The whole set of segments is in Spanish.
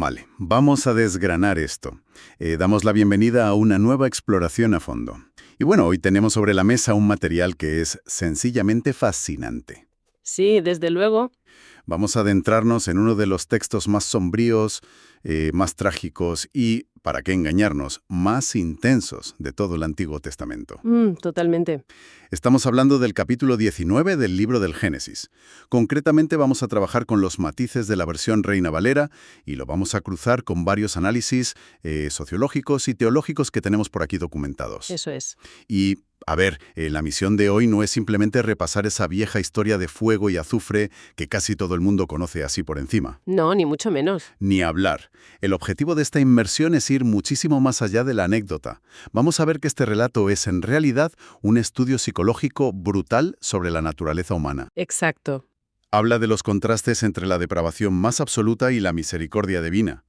Vale, vamos a desgranar esto. Damos la bienvenida a una nueva exploración a fondo. Y bueno, hoy tenemos sobre la mesa un material que es sencillamente fascinante. Sí, desde luego. Vamos a adentrarnos en uno de los textos más sombríos, más trágicos y, para qué engañarnos, más intensos de todo el Antiguo Testamento. Totalmente. Estamos hablando del capítulo 19 del libro del Génesis. Concretamente vamos a trabajar con los matices de la versión Reina Valera y lo vamos a cruzar con varios análisis sociológicos y teológicos que tenemos por aquí documentados. Eso es. Y, a ver, la misión de hoy no es simplemente repasar esa vieja historia de fuego y azufre que casi todo el mundo conoce así por encima. No, ni mucho menos. Ni hablar. El objetivo de esta inmersión es ir muchísimo más allá de la anécdota. Vamos a ver que este relato es en realidad un estudio psicológico brutal sobre la naturaleza humana. Exacto. Habla de los contrastes entre la depravación más absoluta y la misericordia divina.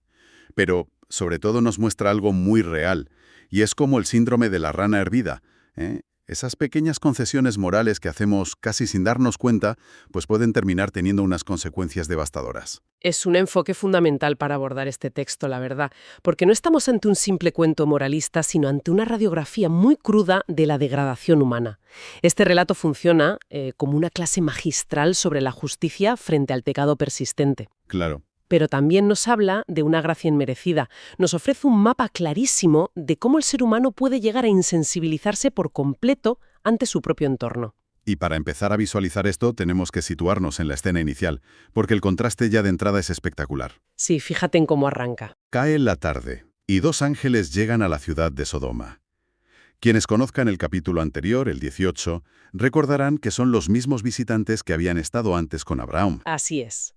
Pero, sobre todo, nos muestra algo muy real, y es como el síndrome de la rana hervida. Esas pequeñas concesiones morales que hacemos casi sin darnos cuenta, pues pueden terminar teniendo unas consecuencias devastadoras. Es un enfoque fundamental para abordar este texto, la verdad, porque no estamos ante un simple cuento moralista, sino ante una radiografía muy cruda de la degradación humana. Este relato funciona como una clase magistral sobre la justicia frente al pecado persistente. Claro. Pero también nos habla de una gracia inmerecida. Nos ofrece un mapa clarísimo de cómo el ser humano puede llegar a insensibilizarse por completo ante su propio entorno. Y para empezar a visualizar esto, tenemos que situarnos en la escena inicial, porque el contraste ya de entrada es espectacular. Sí, fíjate en cómo arranca. Cae la tarde, y dos ángeles llegan a la ciudad de Sodoma. Quienes conozcan el capítulo anterior, el 18, recordarán que son los mismos visitantes que habían estado antes con Abraham. Así es.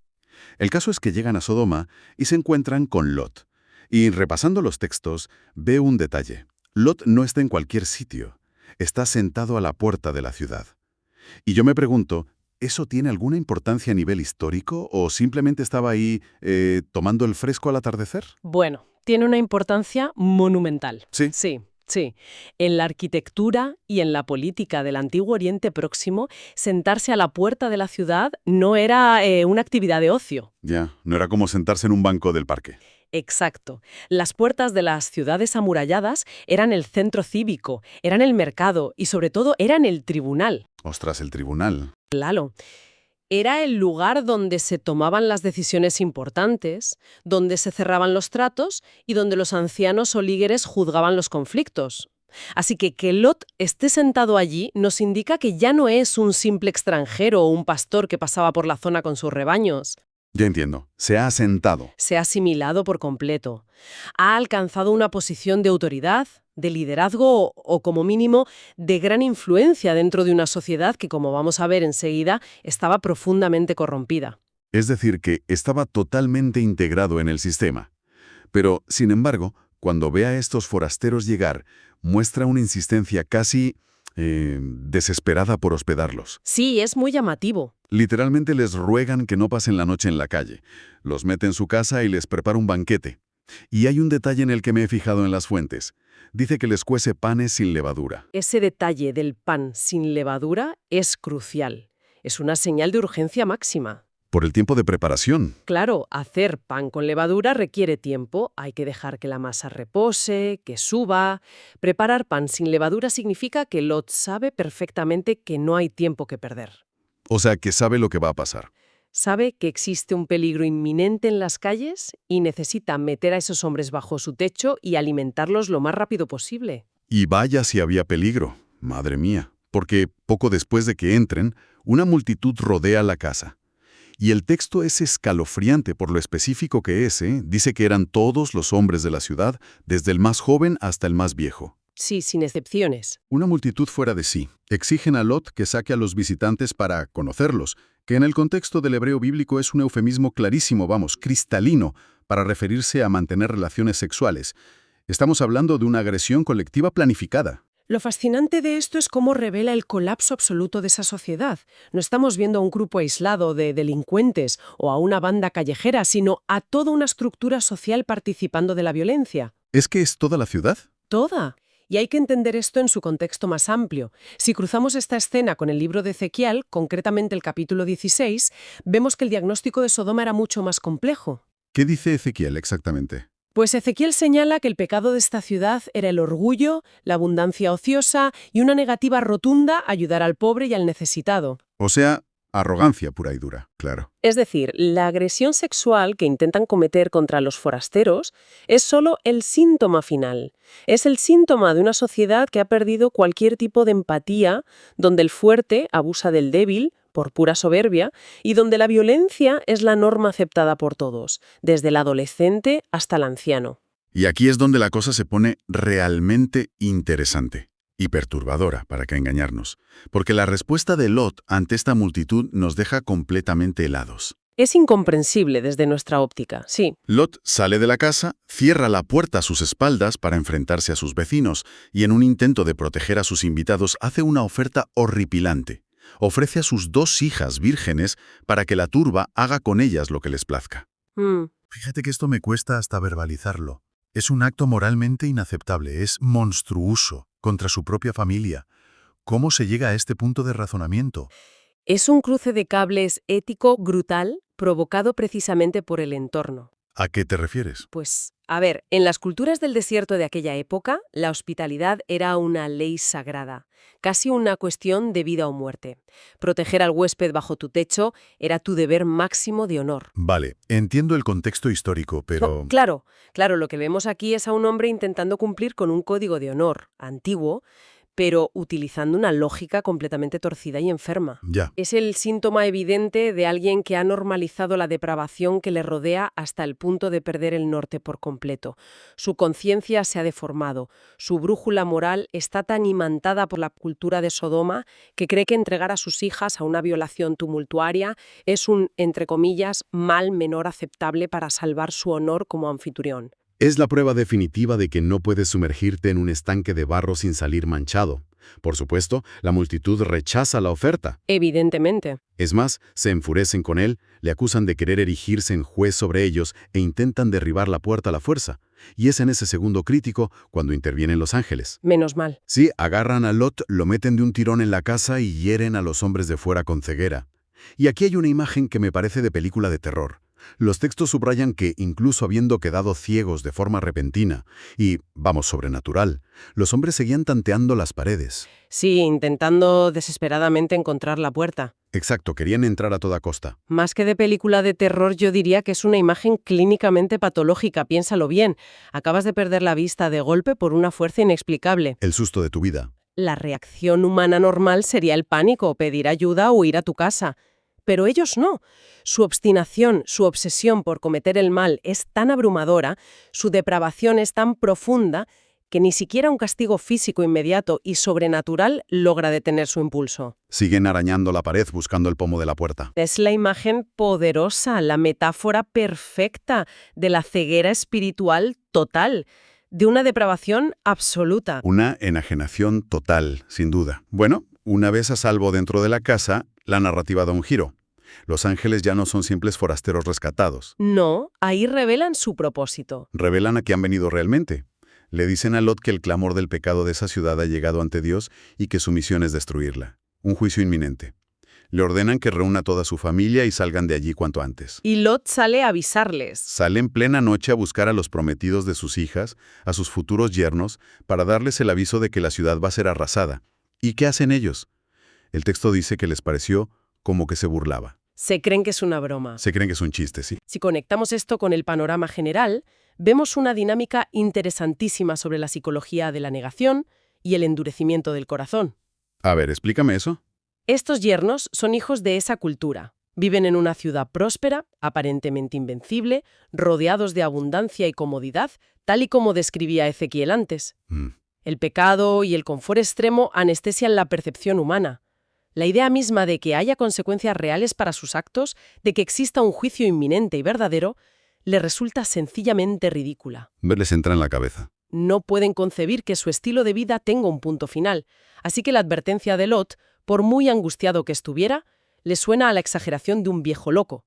El caso es que llegan a Sodoma y se encuentran con Lot. Y repasando los textos, ve un detalle. Lot no está en cualquier sitio. Está sentado a la puerta de la ciudad. Y yo me pregunto, ¿eso tiene alguna importancia a nivel histórico o simplemente estaba ahí tomando el fresco al atardecer? Bueno, tiene una importancia monumental. Sí. Sí. En la arquitectura y en la política del Antiguo Oriente Próximo, sentarse a la puerta de la ciudad no era una actividad de ocio. Ya, no era como sentarse en un banco del parque. Exacto. Las puertas de las ciudades amuralladas eran el centro cívico, eran el mercado y sobre todo eran el tribunal. Ostras, el tribunal. Claro. Era el lugar donde se tomaban las decisiones importantes, donde se cerraban los tratos y donde los ancianos o líderes juzgaban los conflictos. Así que Lot esté sentado allí nos indica que ya no es un simple extranjero o un pastor que pasaba por la zona con sus rebaños. Ya entiendo. Se ha asentado. Se ha asimilado por completo. Ha alcanzado una posición de autoridad, de liderazgo o, como mínimo, de gran influencia dentro de una sociedad que, como vamos a ver enseguida, estaba profundamente corrompida. Es decir, que estaba totalmente integrado en el sistema. Pero, sin embargo, cuando ve a estos forasteros llegar, muestra una insistencia casi desesperada por hospedarlos. Sí, es muy llamativo. Literalmente les ruegan que no pasen la noche en la calle. Los mete en su casa y les prepara un banquete. Y hay un detalle en el que me he fijado en las fuentes. Dice que les cuece panes sin levadura. Ese detalle del pan sin levadura es crucial. Es una señal de urgencia máxima. Por el tiempo de preparación. Claro, hacer pan con levadura requiere tiempo. Hay que dejar que la masa repose, que suba. Preparar pan sin levadura significa que Lot sabe perfectamente que no hay tiempo que perder. O sea, que sabe lo que va a pasar. Sabe que existe un peligro inminente en las calles y necesita meter a esos hombres bajo su techo y alimentarlos lo más rápido posible. Y vaya si había peligro, madre mía, porque poco después de que entren, una multitud rodea la casa. Y el texto es escalofriante por lo específico que es, Dice que eran todos los hombres de la ciudad, desde el más joven hasta el más viejo. Sí, sin excepciones. Una multitud fuera de sí. Exigen a Lot que saque a los visitantes para conocerlos, que en el contexto del hebreo bíblico es un eufemismo clarísimo, cristalino, para referirse a mantener relaciones sexuales. Estamos hablando de una agresión colectiva planificada. Lo fascinante de esto es cómo revela el colapso absoluto de esa sociedad. No estamos viendo a un grupo aislado de delincuentes o a una banda callejera, sino a toda una estructura social participando de la violencia. ¿Es que es toda la ciudad? Toda. Y hay que entender esto en su contexto más amplio. Si cruzamos esta escena con el libro de Ezequiel, concretamente el capítulo 16, vemos que el diagnóstico de Sodoma era mucho más complejo. ¿Qué dice Ezequiel exactamente? Pues Ezequiel señala que el pecado de esta ciudad era el orgullo, la abundancia ociosa y una negativa rotunda a ayudar al pobre y al necesitado. O sea, arrogancia pura y dura, claro. Es decir, la agresión sexual que intentan cometer contra los forasteros es solo el síntoma final. Es el síntoma de una sociedad que ha perdido cualquier tipo de empatía, donde el fuerte abusa del débil por pura soberbia y donde la violencia es la norma aceptada por todos, desde el adolescente hasta el anciano. Y aquí es donde la cosa se pone realmente interesante y perturbadora, para qué engañarnos, porque la respuesta de Lot ante esta multitud nos deja completamente helados. Es incomprensible desde nuestra óptica, sí. Lot sale de la casa, cierra la puerta a sus espaldas para enfrentarse a sus vecinos y en un intento de proteger a sus invitados hace una oferta horripilante. Ofrece a sus 2 hijas vírgenes para que la turba haga con ellas lo que les plazca. Fíjate que esto me cuesta hasta verbalizarlo. Es un acto moralmente inaceptable, es monstruoso contra su propia familia. ¿Cómo se llega a este punto de razonamiento? Es un cruce de cables ético brutal provocado precisamente por el entorno. ¿A qué te refieres? Pues, a ver, en las culturas del desierto de aquella época, la hospitalidad era una ley sagrada, casi una cuestión de vida o muerte. Proteger al huésped bajo tu techo era tu deber máximo de honor. Vale, entiendo el contexto histórico, pero... Claro, lo que vemos aquí es a un hombre intentando cumplir con un código de honor antiguo, pero utilizando una lógica completamente torcida y enferma. Ya. Es el síntoma evidente de alguien que ha normalizado la depravación que le rodea hasta el punto de perder el norte por completo. Su conciencia se ha deformado, su brújula moral está tan imantada por la cultura de Sodoma que cree que entregar a sus hijas a una violación tumultuaria es un, entre comillas, mal menor aceptable para salvar su honor como anfitrión. Es la prueba definitiva de que no puedes sumergirte en un estanque de barro sin salir manchado. Por supuesto, la multitud rechaza la oferta. Evidentemente. Es más, se enfurecen con él, le acusan de querer erigirse en juez sobre ellos e intentan derribar la puerta a la fuerza. Y es en ese segundo crítico cuando intervienen los ángeles. Menos mal. Sí, agarran a Lot, lo meten de un tirón en la casa y hieren a los hombres de fuera con ceguera. Y aquí hay una imagen que me parece de película de terror. Los textos subrayan que, incluso habiendo quedado ciegos de forma repentina y, vamos, sobrenatural, los hombres seguían tanteando las paredes. Sí, intentando desesperadamente encontrar la puerta. Exacto, querían entrar a toda costa. Más que de película de terror, yo diría que es una imagen clínicamente patológica, piénsalo bien. Acabas de perder la vista de golpe por una fuerza inexplicable. El susto de tu vida. La reacción humana normal sería el pánico, pedir ayuda o ir a tu casa. Pero ellos no. Su obstinación, su obsesión por cometer el mal es tan abrumadora, su depravación es tan profunda, que ni siquiera un castigo físico inmediato y sobrenatural logra detener su impulso. Siguen arañando la pared buscando el pomo de la puerta. Es la imagen poderosa, la metáfora perfecta de la ceguera espiritual total, de una depravación absoluta. Una enajenación total, sin duda. Bueno, una vez a salvo dentro de la casa, la narrativa da un giro. Los ángeles ya no son simples forasteros rescatados. No, ahí revelan su propósito. Revelan a qué han venido realmente. Le dicen a Lot que el clamor del pecado de esa ciudad ha llegado ante Dios y que su misión es destruirla. Un juicio inminente. Le ordenan que reúna a toda su familia y salgan de allí cuanto antes. Y Lot sale a avisarles. Sale en plena noche a buscar a los prometidos de sus hijas, a sus futuros yernos, para darles el aviso de que la ciudad va a ser arrasada. ¿Y qué hacen ellos? El texto dice que les pareció como que se burlaba. Se creen que es una broma. Se creen que es un chiste, sí. Si conectamos esto con el panorama general, vemos una dinámica interesantísima sobre la psicología de la negación y el endurecimiento del corazón. A ver, explícame eso. Estos yernos son hijos de esa cultura. Viven en una ciudad próspera, aparentemente invencible, rodeados de abundancia y comodidad, tal y como describía Ezequiel antes. El pecado y el confort extremo anestesian la percepción humana. La idea misma de que haya consecuencias reales para sus actos, de que exista un juicio inminente y verdadero, le resulta sencillamente ridícula. Les entra en la cabeza. No pueden concebir que su estilo de vida tenga un punto final, así que la advertencia de Lot, por muy angustiado que estuviera, le suena a la exageración de un viejo loco.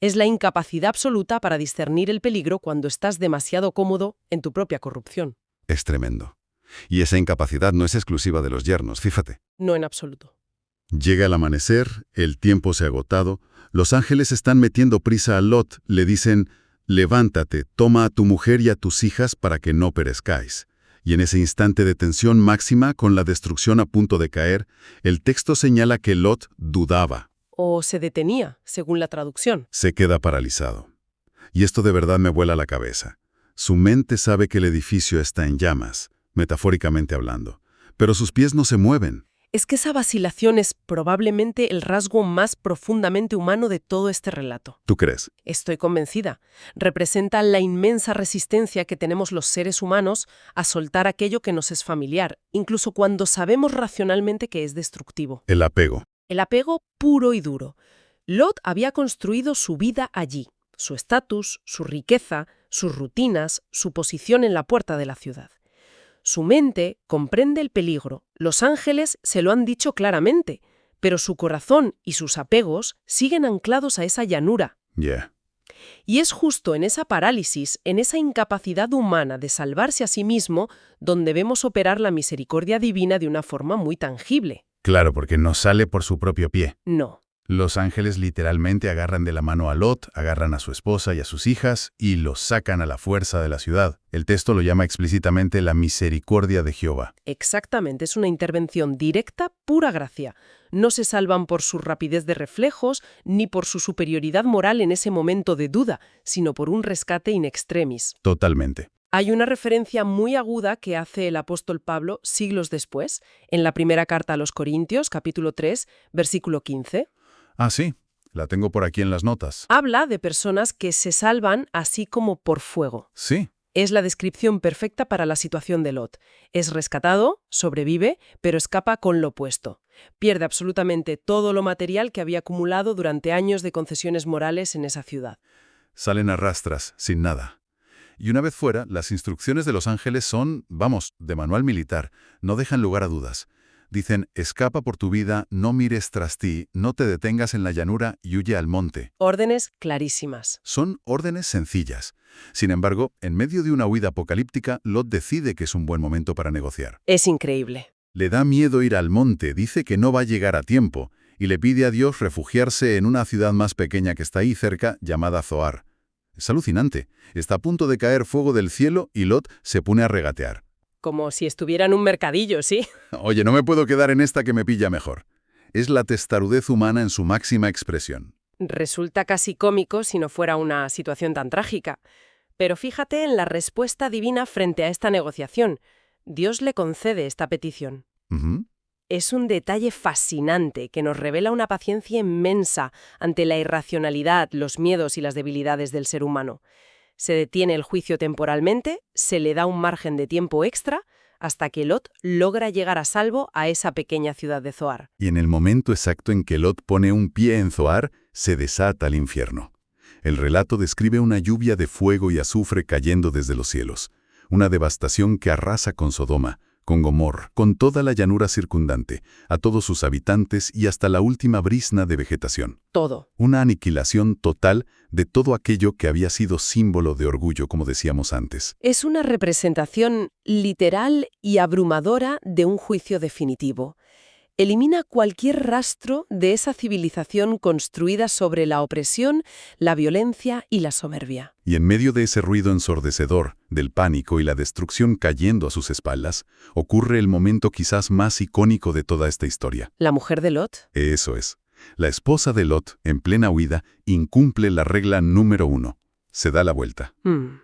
Es la incapacidad absoluta para discernir el peligro cuando estás demasiado cómodo en tu propia corrupción. Es tremendo. Y esa incapacidad no es exclusiva de los yernos, fíjate. No en absoluto. Llega el amanecer, el tiempo se ha agotado, los ángeles están metiendo prisa a Lot, le dicen, Levántate, toma a tu mujer y a tus hijas para que no perezcáis. Y en ese instante de tensión máxima, con la destrucción a punto de caer, el texto señala que Lot dudaba. O se detenía, según la traducción. Se queda paralizado. Y esto de verdad me vuela la cabeza. Su mente sabe que el edificio está en llamas, metafóricamente hablando, pero sus pies no se mueven. Es que esa vacilación es probablemente el rasgo más profundamente humano de todo este relato. ¿Tú crees? Estoy convencida. Representa la inmensa resistencia que tenemos los seres humanos a soltar aquello que nos es familiar, incluso cuando sabemos racionalmente que es destructivo. El apego. El apego puro y duro. Lot había construido su vida allí, su estatus, su riqueza, sus rutinas, su posición en la puerta de la ciudad. Su mente comprende el peligro, los ángeles se lo han dicho claramente, pero su corazón y sus apegos siguen anclados a esa llanura. Yeah. Y es justo en esa parálisis, en esa incapacidad humana de salvarse a sí mismo, donde vemos operar la misericordia divina de una forma muy tangible. Claro, porque no sale por su propio pie. No. Los ángeles literalmente agarran de la mano a Lot, agarran a su esposa y a sus hijas y los sacan a la fuerza de la ciudad. El texto lo llama explícitamente la misericordia de Jehová. Exactamente, es una intervención directa, pura gracia. No se salvan por su rapidez de reflejos ni por su superioridad moral en ese momento de duda, sino por un rescate in extremis. Totalmente. Hay una referencia muy aguda que hace el apóstol Pablo siglos después, en la primera carta a los Corintios, capítulo 3, versículo 15. Ah, sí. La tengo por aquí en las notas. Habla de personas que se salvan así como por fuego. Sí. Es la descripción perfecta para la situación de Lot. Es rescatado, sobrevive, pero escapa con lo opuesto. Pierde absolutamente todo lo material que había acumulado durante años de concesiones morales en esa ciudad. Salen a rastras, sin nada. Y una vez fuera, las instrucciones de los ángeles son, vamos, de manual militar. No dejan lugar a dudas. Dicen, escapa por tu vida, no mires tras ti, no te detengas en la llanura y huye al monte. Órdenes clarísimas. Son órdenes sencillas. Sin embargo, en medio de una huida apocalíptica, Lot decide que es un buen momento para negociar. Es increíble. Le da miedo ir al monte, dice que no va a llegar a tiempo, y le pide a Dios refugiarse en una ciudad más pequeña que está ahí cerca, llamada Zoar. Es alucinante. Está a punto de caer fuego del cielo y Lot se pone a regatear. Como si estuviera en un mercadillo, ¿sí? Oye, no me puedo quedar en esta que me pilla mejor. Es la testarudez humana en su máxima expresión. Resulta casi cómico si no fuera una situación tan trágica. Pero fíjate en la respuesta divina frente a esta negociación. Dios le concede esta petición. Ujú. Es un detalle fascinante que nos revela una paciencia inmensa ante la irracionalidad, los miedos y las debilidades del ser humano. Se detiene el juicio temporalmente, se le da un margen de tiempo extra, hasta que Lot logra llegar a salvo a esa pequeña ciudad de Zoar. Y en el momento exacto en que Lot pone un pie en Zoar, se desata el infierno. El relato describe una lluvia de fuego y azufre cayendo desde los cielos, una devastación que arrasa con Sodoma, con Gomorra, con toda la llanura circundante, a todos sus habitantes y hasta la última brizna de vegetación. Todo. Una aniquilación total de todo aquello que había sido símbolo de orgullo, como decíamos antes. Es una representación literal y abrumadora de un juicio definitivo. Elimina cualquier rastro de esa civilización construida sobre la opresión, la violencia y la soberbia. Y en medio de ese ruido ensordecedor, del pánico y la destrucción cayendo a sus espaldas, ocurre el momento quizás más icónico de toda esta historia. ¿La mujer de Lot? Eso es. La esposa de Lot, en plena huida, incumple la regla número 1. Se da la vuelta.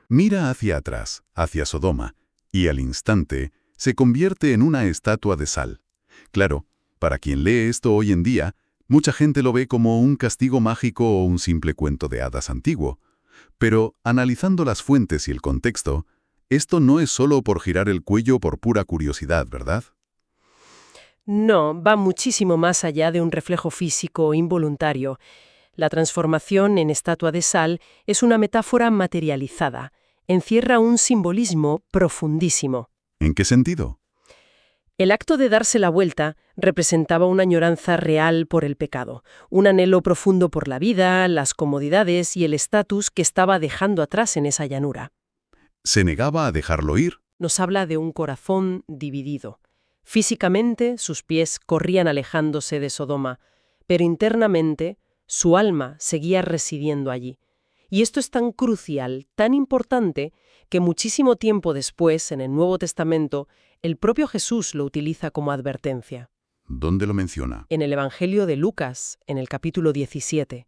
Mira hacia atrás, hacia Sodoma, y al instante se convierte en una estatua de sal. Claro, para quien lee esto hoy en día, mucha gente lo ve como un castigo mágico o un simple cuento de hadas antiguo. Pero, analizando las fuentes y el contexto, esto no es solo por girar el cuello por pura curiosidad, ¿verdad? No, va muchísimo más allá de un reflejo físico involuntario. La transformación en estatua de sal es una metáfora materializada. Encierra un simbolismo profundísimo. ¿En qué sentido? El acto de darse la vuelta representaba una añoranza real por el pecado, un anhelo profundo por la vida, las comodidades y el estatus que estaba dejando atrás en esa llanura. ¿Se negaba a dejarlo ir? Nos habla de un corazón dividido. Físicamente, sus pies corrían alejándose de Sodoma, pero internamente, su alma seguía residiendo allí. Y esto es tan crucial, tan importante, que muchísimo tiempo después, en el Nuevo Testamento, el propio Jesús lo utiliza como advertencia. ¿Dónde lo menciona? En el Evangelio de Lucas, en el capítulo 17,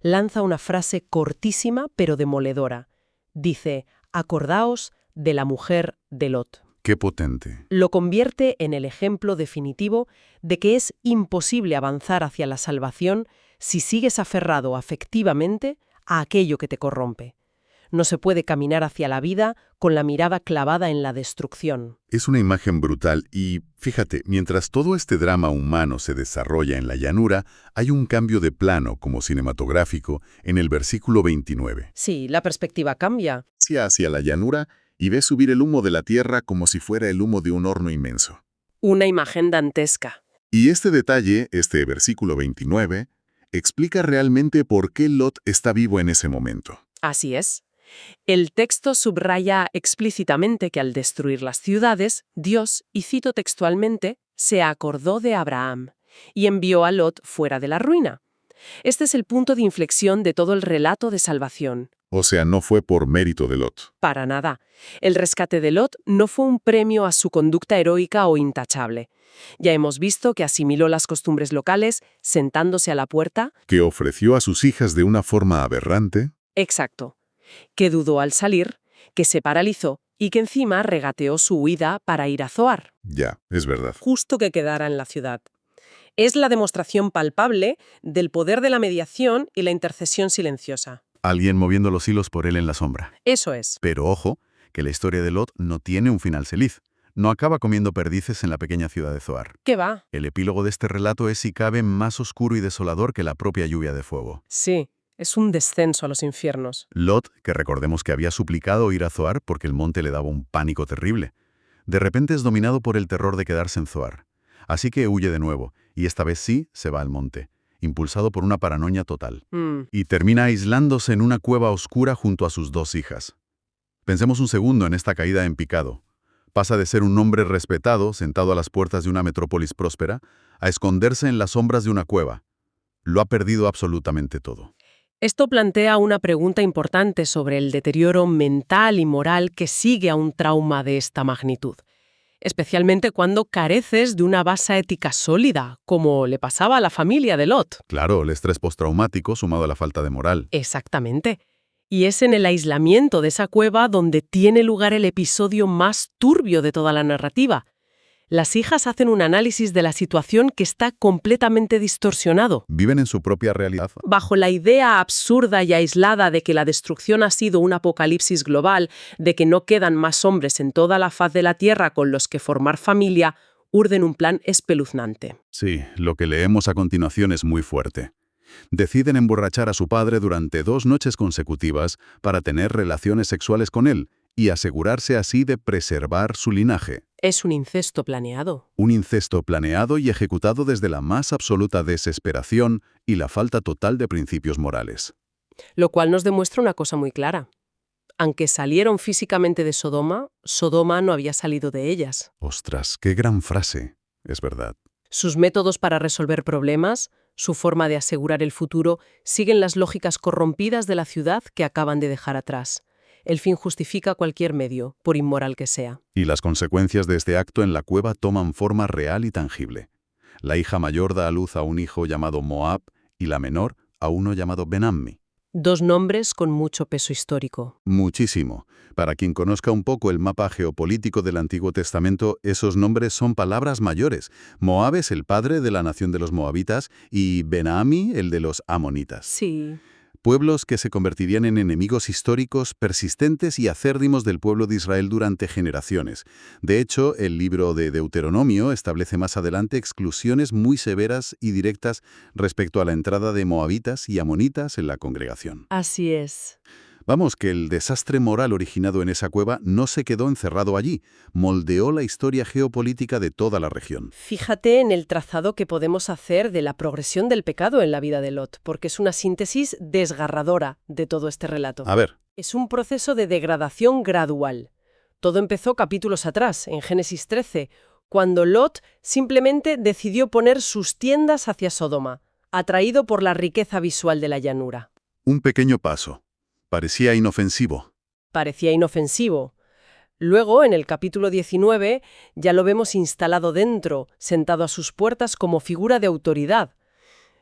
lanza una frase cortísima pero demoledora. Dice, acordaos de la mujer de Lot. ¡Qué potente! Lo convierte en el ejemplo definitivo de que es imposible avanzar hacia la salvación si sigues aferrado afectivamente a aquello que te corrompe. No se puede caminar hacia la vida con la mirada clavada en la destrucción. Es una imagen brutal y, fíjate, mientras todo este drama humano se desarrolla en la llanura, hay un cambio de plano, como cinematográfico, en el versículo 29. Sí, la perspectiva cambia. Hacia la llanura y ves subir el humo de la tierra como si fuera el humo de un horno inmenso. Una imagen dantesca. Y este detalle, este versículo 29, explica realmente por qué Lot está vivo en ese momento. Así es. El texto subraya explícitamente que al destruir las ciudades, Dios, y cito textualmente, se acordó de Abraham y envió a Lot fuera de la ruina. Este es el punto de inflexión de todo el relato de salvación. O sea, no fue por mérito de Lot. Para nada. El rescate de Lot no fue un premio a su conducta heroica o intachable. Ya hemos visto que asimiló las costumbres locales, sentándose a la puerta. Que ofreció a sus hijas de una forma aberrante. Exacto. Que dudó al salir, que se paralizó y que encima regateó su huida para ir a Zoar. Ya, es verdad. Justo que quedara en la ciudad. Es la demostración palpable del poder de la mediación y la intercesión silenciosa. Alguien moviendo los hilos por él en la sombra. Eso es. Pero ojo, que la historia de Lot no tiene un final feliz. No acaba comiendo perdices en la pequeña ciudad de Zoar. ¿Qué va? El epílogo de este relato es, si cabe, más oscuro y desolador que la propia lluvia de fuego. Sí, es un descenso a los infiernos. Lot, que recordemos que había suplicado ir a Zoar porque el monte le daba un pánico terrible, de repente es dominado por el terror de quedarse en Zoar. Así que huye de nuevo, y esta vez sí se va al monte, impulsado por una paranoia total. Y termina aislándose en una cueva oscura junto a sus 2 hijas. Pensemos un segundo en esta caída en picado. Pasa de ser un hombre respetado, sentado a las puertas de una metrópolis próspera, a esconderse en las sombras de una cueva. Lo ha perdido absolutamente todo. Esto plantea una pregunta importante sobre el deterioro mental y moral que sigue a un trauma de esta magnitud. Especialmente cuando careces de una base ética sólida, como le pasaba a la familia de Lot. Claro, el estrés postraumático sumado a la falta de moral. Exactamente. Y es en el aislamiento de esa cueva donde tiene lugar el episodio más turbio de toda la narrativa. Las hijas hacen un análisis de la situación que está completamente distorsionado. Viven en su propia realidad. Bajo la idea absurda y aislada de que la destrucción ha sido un apocalipsis global, de que no quedan más hombres en toda la faz de la tierra con los que formar familia, urden un plan espeluznante. Sí, lo que leemos a continuación es muy fuerte. Deciden emborrachar a su padre durante 2 noches consecutivas para tener relaciones sexuales con él y asegurarse así de preservar su linaje. Es un incesto planeado. Un incesto planeado y ejecutado desde la más absoluta desesperación y la falta total de principios morales. Lo cual nos demuestra una cosa muy clara. Aunque salieron físicamente de Sodoma, Sodoma no había salido de ellas. Ostras, qué gran frase. Es verdad. Sus métodos para resolver problemas, su forma de asegurar el futuro, siguen las lógicas corrompidas de la ciudad que acaban de dejar atrás. El fin justifica cualquier medio, por inmoral que sea. Y las consecuencias de este acto en la cueva toman forma real y tangible. La hija mayor da a luz a un hijo llamado Moab y la menor a uno llamado Ben-Ammi. 2 nombres con mucho peso histórico. Muchísimo. Para quien conozca un poco el mapa geopolítico del Antiguo Testamento, esos nombres son palabras mayores. Moab es el padre de la nación de los moabitas y Ben-Ammi el de los amonitas. Sí. Pueblos que se convertirían en enemigos históricos, persistentes y acérdimos del pueblo de Israel durante generaciones. De hecho, el libro de Deuteronomio establece más adelante exclusiones muy severas y directas respecto a la entrada de moabitas y amonitas en la congregación. Así es. Vamos, que el desastre moral originado en esa cueva no se quedó encerrado allí, moldeó la historia geopolítica de toda la región. Fíjate en el trazado que podemos hacer de la progresión del pecado en la vida de Lot, porque es una síntesis desgarradora de todo este relato. A ver. Es un proceso de degradación gradual. Todo empezó capítulos atrás, en Génesis 13, cuando Lot simplemente decidió poner sus tiendas hacia Sodoma, atraído por la riqueza visual de la llanura. Un pequeño paso. Parecía inofensivo. Parecía inofensivo. Luego, en el capítulo 19, ya lo vemos instalado dentro, sentado a sus puertas como figura de autoridad.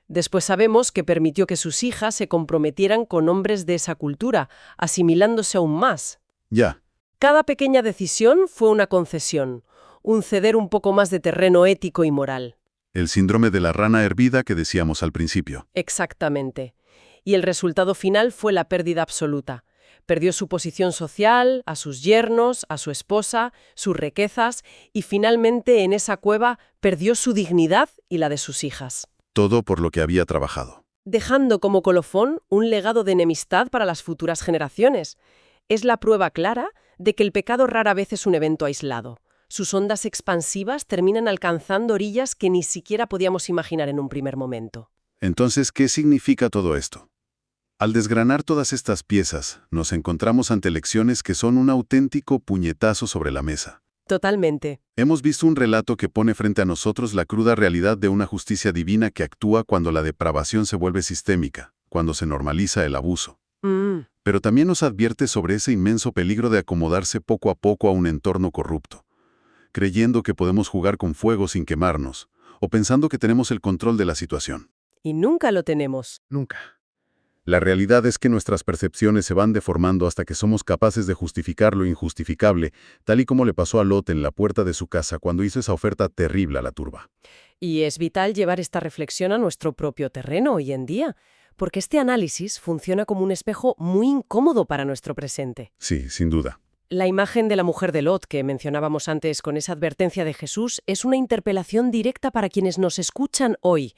Después sabemos que permitió que sus hijas se comprometieran con hombres de esa cultura, asimilándose aún más. Ya. Cada pequeña decisión fue una concesión, un ceder un poco más de terreno ético y moral. El síndrome de la rana hervida que decíamos al principio. Exactamente. Y el resultado final fue la pérdida absoluta. Perdió su posición social, a sus yernos, a su esposa, sus riquezas y finalmente en esa cueva perdió su dignidad y la de sus hijas, Todo por lo que había trabajado. dejando como colofón un legado de enemistad para las futuras generaciones. Es la prueba clara de que el pecado rara vez es un evento aislado. Sus ondas expansivas terminan alcanzando orillas que ni siquiera podíamos imaginar en un primer momento. Entonces, ¿qué significa todo esto? Al desgranar todas estas piezas, nos encontramos ante lecciones que son un auténtico puñetazo sobre la mesa. Totalmente. Hemos visto un relato que pone frente a nosotros la cruda realidad de una justicia divina que actúa cuando la depravación se vuelve sistémica, cuando se normaliza el abuso. Pero también nos advierte sobre ese inmenso peligro de acomodarse poco a poco a un entorno corrupto, creyendo que podemos jugar con fuego sin quemarnos, o pensando que tenemos el control de la situación. Y nunca lo tenemos. Nunca. La realidad es que nuestras percepciones se van deformando hasta que somos capaces de justificar lo injustificable, tal y como le pasó a Lot en la puerta de su casa cuando hizo esa oferta terrible a la turba. Y es vital llevar esta reflexión a nuestro propio terreno hoy en día, porque este análisis funciona como un espejo muy incómodo para nuestro presente. Sí, sin duda. La imagen de la mujer de Lot que mencionábamos antes con esa advertencia de Jesús es una interpelación directa para quienes nos escuchan hoy.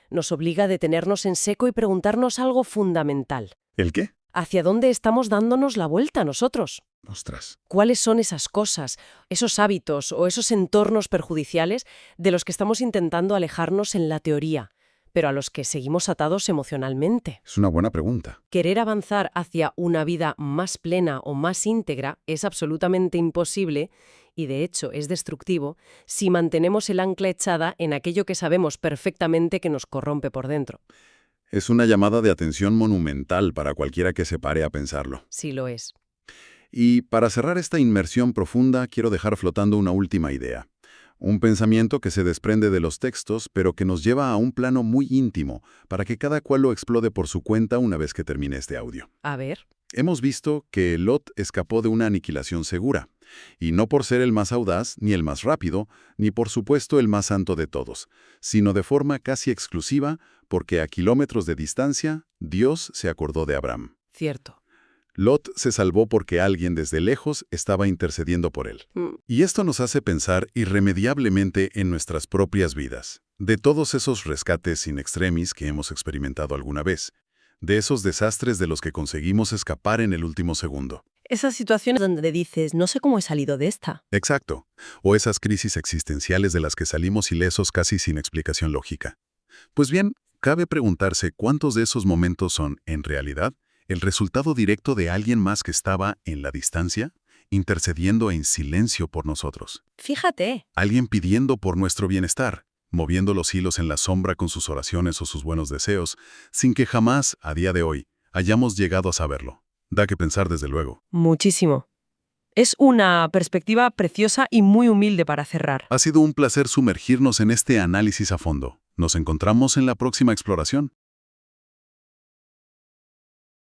Nos obliga a detenernos en seco y preguntarnos algo fundamental. ¿El qué? ¿Hacia dónde estamos dándonos la vuelta nosotros? Ostras. ¿Cuáles son esas cosas, esos hábitos o esos entornos perjudiciales de los que estamos intentando alejarnos en la teoría, pero a los que seguimos atados emocionalmente? Es una buena pregunta. Querer avanzar hacia una vida más plena o más íntegra es absolutamente imposible y, de hecho, es destructivo si mantenemos el ancla echada en aquello que sabemos perfectamente que nos corrompe por dentro. Es una llamada de atención monumental para cualquiera que se pare a pensarlo. Sí lo es. Y para cerrar esta inmersión profunda, quiero dejar flotando una última idea. Un pensamiento que se desprende de los textos, pero que nos lleva a un plano muy íntimo, para que cada cual lo explode por su cuenta una vez que termine este audio. A ver. Hemos visto que Lot escapó de una aniquilación segura, y no por ser el más audaz, ni el más rápido, ni por supuesto el más santo de todos, sino de forma casi exclusiva, porque a kilómetros de distancia, Dios se acordó de Abraham. Cierto. Lot se salvó porque alguien desde lejos estaba intercediendo por él. Y esto nos hace pensar irremediablemente en nuestras propias vidas, de todos esos rescates in extremis que hemos experimentado alguna vez, de esos desastres de los que conseguimos escapar en el último segundo. Esas situaciones donde dices, no sé cómo he salido de esta. Exacto. O esas crisis existenciales de las que salimos ilesos casi sin explicación lógica. Pues bien, cabe preguntarse cuántos de esos momentos son, en realidad, el resultado directo de alguien más que estaba en la distancia, intercediendo en silencio por nosotros. Fíjate. Alguien pidiendo por nuestro bienestar, moviendo los hilos en la sombra con sus oraciones o sus buenos deseos, sin que jamás, a día de hoy, hayamos llegado a saberlo. Da que pensar desde luego. Muchísimo. Es una perspectiva preciosa y muy humilde para cerrar. Ha sido un placer sumergirnos en este análisis a fondo. Nos encontramos en la próxima exploración.